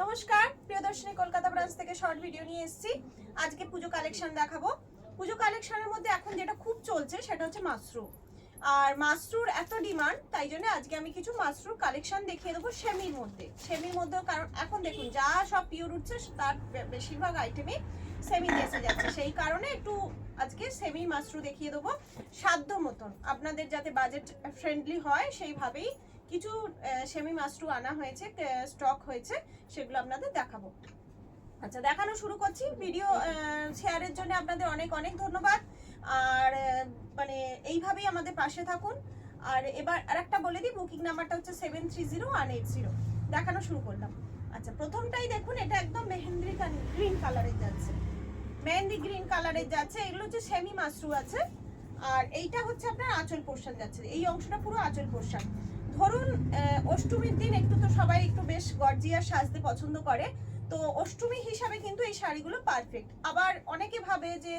নমস্কার প্রিয়দর্শিনী কলকাতা ব্রাঞ্চ থেকে short video নিয়ে এসেছি। আজকে পুজো কালেকশন দেখাবো। পুজো কালেকশনের মধ্যে এখন যেটা খুব চলছে সেটা হচ্ছে মাশরু। আর মাশরুর এত ডিমান্ড, তাই জন্য আজকে আমি কিছু মাশরুর কালেকশন দেখিয়ে দেবো সেমির মধ্যেও। কারণ এখন দেখুন যা সব পিওর উঠছে তার বেশিরভাগ আইটেমই সেমিতে এসে যাচ্ছে, সেই কারণে একটু আজকে সেমি মাশরু দেখিয়ে দেবো সাধ্য মতন, আপনাদের যাতে বাজেট ফ্রেন্ডলি হয় সেইভাবেই কিছু সেমি মাশরু আনা হয়েছে, স্টক হয়েছে, সেগুলো আপনাদের দেখাবো। আচ্ছা, দেখানো শুরু করছি। ভিডিও শেয়ারের জন্য আপনাদের অনেক অনেক ধন্যবাদ। আর মানে এইভাবেই আমাদের পাশে থাকুন। আর এবার আরেকটা বলে দিই, বুকিং নাম্বারটা হচ্ছে 730180। দেখানো শুরু করলাম। আচ্ছা, প্রথমটাই দেখুন, এটা একদম মেহেন্দি গ্রিন কালারের যাচ্ছে, মেহেন্দি গ্রিন কালারের যাচ্ছে। এগুলো হচ্ছে সেমি মাশরু আছে। আর এইটা হচ্ছে আপনার আঁচল পোর্শন যাচ্ছে, এই অংশটা পুরো আঁচল পোর্শন। ধরুন অষ্টমীর দিন একটু তো সবাই একটু বেশ গর্জিয়াস সাজতে পছন্দ করে, তো অষ্টমী হিসাবে কিন্তু এই শাড়িগুলো পারফেক্ট। আবার অনেকে ভাবে যে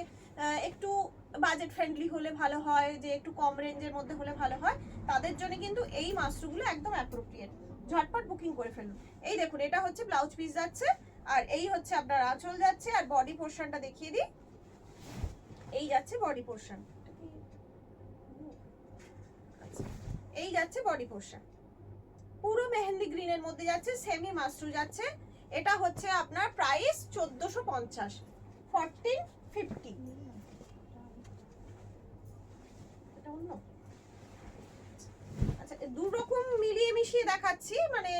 একটু বাজেট ফ্রেন্ডলি হলে ভালো হয়, যে একটু কম রেঞ্জের মধ্যে হলে ভালো হয়, তাদের জন্য কিন্তু এই মাশরুগুলো একদম অ্যাপ্রোপ্রিয়েট। ঝটপট বুকিং করে ফেলুন। এই দেখুন, এটা হচ্ছে ব্লাউজ পিস যাচ্ছে, আর এই হচ্ছে আপনার আঁচল যাচ্ছে। আর বডি পোর্শনটা দেখিয়ে দিই, এই যাচ্ছে বডি পোর্শন, এই যাচ্ছে বডি পোর্শন, পুরো মেহেন্দি গ্রিনের মধ্যে যাচ্ছে, সেমি মাশরু যাচ্ছে। এটা হচ্ছে আপনার প্রাইস 1450, 1450। এটা অন্য। আচ্ছা, দু রকম মিলিয়ে মিশিয়ে দেখাচ্ছি, মানে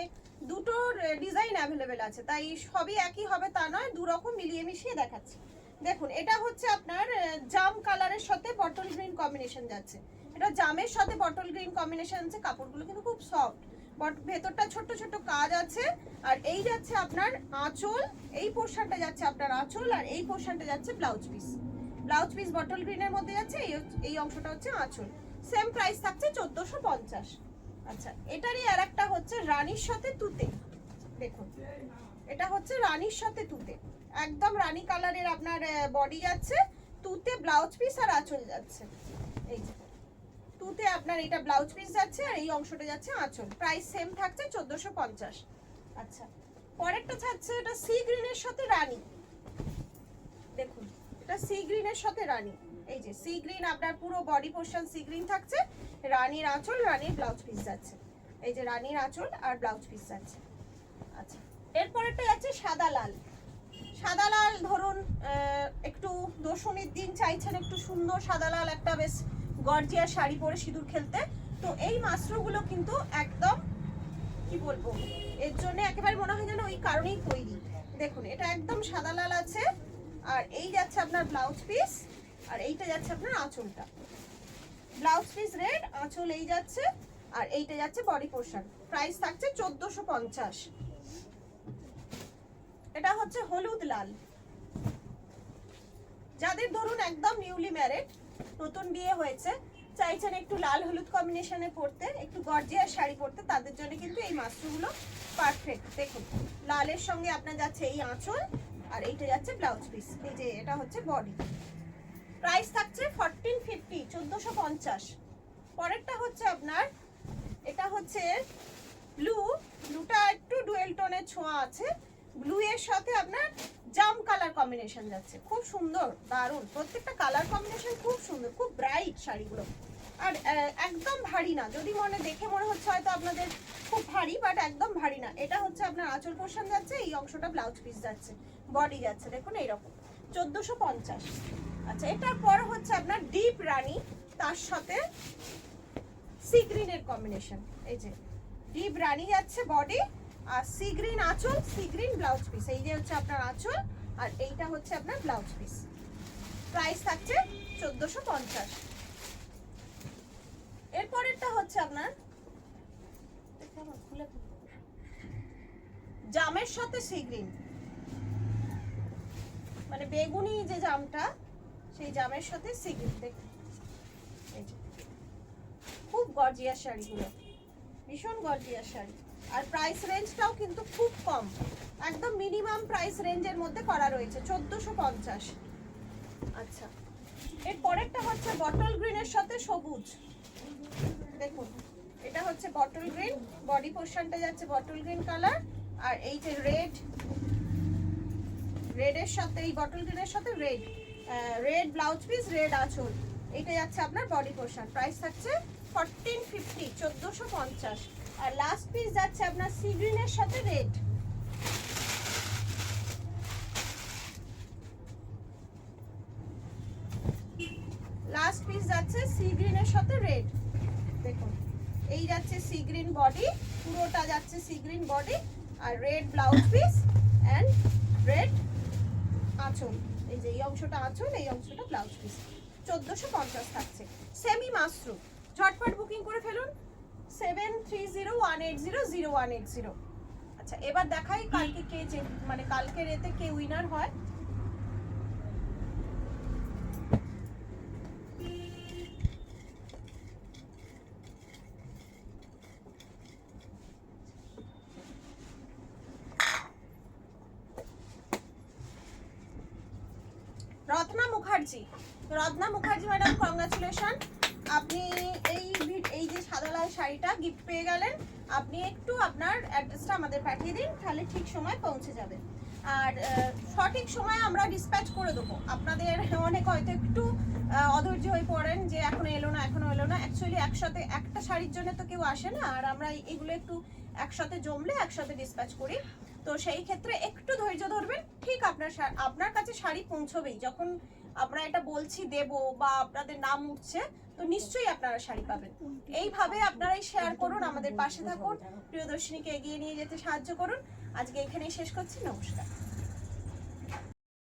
দুটোর ডিজাইন অ্যাভেলেবেল আছে, তাই সবই একই হবে তা নয়, দু রকম মিলিয়ে মিশিয়ে দেখাচ্ছি। দেখুন, এটা হচ্ছে আপনার জাম কালারের সাথে বটল গ্রিন কম্বিনেশন যাচ্ছে। এটা জামের সাথে বটল গ্রিন কম্বিনেশন আছে। কাপড়গুলো কিন্তু খুব সফট, বাট ভেতরটা ছোট ছোট কাজ আছে। আর এই যাচ্ছে আপনার আঁচল, এই পোর্শনটা যাচ্ছে আপনার আঁচল, আর এই পোর্শনটা যাচ্ছে blouse piece. Blouse piece bottle গ্রিনের মধ্যে যাচ্ছে, এই অংশটা হচ্ছে আঁচল। সেম প্রাইস থাকছে 1450। আচ্ছা, এটারই আর একটা হচ্ছে রানীর সাথে তুতে। দেখুন, এটা হচ্ছে রানীর সাথে তুতে, একদম রানী কালারের আপনার বডি যাচ্ছে, তুতে ব্লাউজ পিস আর আঁচল যাচ্ছে। এই যে তুতে আপনার এটা ব্লাউজ পিস যাচ্ছে, আর এই অংশটা যাচ্ছে আঁচল। প্রাইস সেম থাকছে 1450। আচ্ছা, পরেরটা থাকছে এটা সি গ্রিনের সাথে রানী। দেখুন, এটা সি গ্রিনের সাথে রানী। এই যে সি গ্রিন, আপনার পুরো বডি পোর্শন সি গ্রিন থাকছে, রানীর আঁচল, রানীর ব্লাউজ পিস যাচ্ছে। এই যে রানীর আঁচল আর ব্লাউজ পিস যাচ্ছে। আচ্ছা, এরপরেরটা যাচ্ছে সাদা লাল। সাদা লাল ধরুন একটু দশমীর দিন চাইছেন একটু সুন্দর সাদা লাল একটা বেশ গর্জিয়াস শাড়ি পরে সিঁদুর খেলতে, তো এই মাশরুগুলো কিন্তু একদম কি বলবো, এর জন্য একেবারে মনে হয় যেন ওই কারণেই তৈরি। দেখুন, এটা একদম সাদা লাল আছে, আর এই যাচ্ছে আপনার ব্লাউজ পিস, আর এইটা যাচ্ছে আপনার আঁচলটা। ব্লাউজ পিস রেড, আঁচল এই যাচ্ছে, আর এইটা যাচ্ছে বডি পোর্শন। প্রাইস থাকছে 1450। এটা হচ্ছে হলুদ লাল। যাদের ধরুন একদম নিউলি ম্যারেড, নতুন বিয়ে হয়েছে, চাইছেন একটু লাল হলুদ কম্বিনেশনে পরতে, একটু গর্জিয়াস শাড়ি পরতে, তাদের জন্য কিন্তু এই মাশরুগুলো পারফেক্ট। দেখুন, লালের সঙ্গে আপনার যাচ্ছে এই আঁচল, আর এইটা যাচ্ছে ব্লাউজ পিস। এই যে এটা হচ্ছে বডি। প্রাইস থাকছে 1450, 1450। পরেরটা হচ্ছে আপনার, এটা হচ্ছে ব্লু। ব্লুটা একটু ডুয়েল টোনের ছোঁয়া আছে, ব্লু এর সাথে আপনার জাম কালার কম্বিনেশন যাচ্ছে। খুব সুন্দর, দারুণ, প্রত্যেকটা কালার কম্বিনেশন খুব সুন্দর, খুব ব্রাইট শাড়িগুলো। আর একদম ভারী না, যদি দেখে মনে হচ্ছে হয়তো আপনাদের খুব ভারী, বাট একদম ভারী না। এটা হচ্ছে আপনার আঁচল পোর্শন যাচ্ছে, এই অংশটা ব্লাউজ পিস যাচ্ছে, বডি যাচ্ছে। দেখুন এইরকম 1450। আচ্ছা, এটার পর হচ্ছে আপনার ডিপ রানী, তার সাথে সি গ্রিনের কম্বিনেশন। এই যে ডিপ রানী যাচ্ছে বডি, আর সি গ্রিন আঁচল, সি গ্রিন ব্লাউজ পিস। এই যে হচ্ছে আপনার আঁচল, আর এইটা হচ্ছে আপনার ব্লাউজ পিস। প্রাইস থাকছে 1450। এরপরেরটা হচ্ছে আপনার জামের সাথে সি গ্রিন, মানে বেগুনি যে জামটা, সেই জামের সাথে সি গ্রিন। দেখুন, খুব গর্জিয়াস শাড়িগুলো, ভীষণ গর্জিয়াস শাড়ি। আর প্রাইস রেঞ্জটাও কিন্তু খুব কম, একদম মিনিমাম প্রাইস রেঞ্জের মধ্যে করা রয়েছে, 1450। আচ্ছা, এর পরেরটা হচ্ছে বটল গ্রিনের সাথে সবুজ। দেখুন, এটা হচ্ছে বটল গ্রিন, বডি পোর্শনটা যাচ্ছে বটল গ্রিন কালার, আর এই যে রেড, রেডের সাথে এই বটল গ্রিনের সাথে red, red blouse piece, red আঁচল, এটা যাচ্ছে আপনার বডি পোর্শন। প্রাইস থাকছে 1450, 1450। আর লাস্ট পিস যাচ্ছে আপনার সি গ্রিনের সাথে রেড। লাস্ট পিস যাচ্ছে সি গ্রিনের সাথে রেড। দেখুন এই যাচ্ছে সি গ্রিন বডি, পুরোটা যাচ্ছে সি গ্রিন বডি, আর red blouse piece and red আঁচল। এই যে এই অংশটা আঁচল, এই অংশটা ব্লাউজ পিস। 1450 থাকছে। সেমি মাশরু, ঝটপট বুকিং করে ফেলুন 7301800180। আচ্ছা এবার দেখাই কালকে কে যে মানে কালকের এতে কে উইনার হয়। রত্না মুখার্জি, রত্না মুখার্জি ম্যাডাম কংগ্রাচুলেশন, আপনি এই যে সাদা লাল শাড়িটা গিফট পেয়ে গেলেন। আপনি একটু আপনার অ্যাড্রেসটা আমাদের পাঠিয়ে দিন, তাহলে ঠিক সময় পৌঁছে যাবে। আর সঠিক সময় আমরা ডিসপ্যাচ করে দেবো। আপনাদের অনেক হয়তো একটু অধৈর্য হয়ে পড়েন যে এখনো এলো না, এখনো এলো না। অ্যাকচুয়ালি একসাথে একটা শাড়ির জন্য তো কেউ আসে না, আর আমরা এগুলো একটু একসাথে জমলে একসাথে ডিসপ্যাচ করি। তো সেই ক্ষেত্রে একটু ধৈর্য ধরবেন, ঠিক আপনার কাছে শাড়ি পৌঁছবেই। যখন আমরা এটা বলছি দেব বা আপনাদের নাম উঠছে, তো নিশ্চয়ই আপনারা শাড়ি পাবেন। এইভাবে আপনারাই শেয়ার করুন, আমাদের পাশে থাকুন, প্রিয়দর্শিনীকে এগিয়ে নিয়ে যেতে সাহায্য করুন। আজকে এখানেই শেষ করছি, নমস্কার।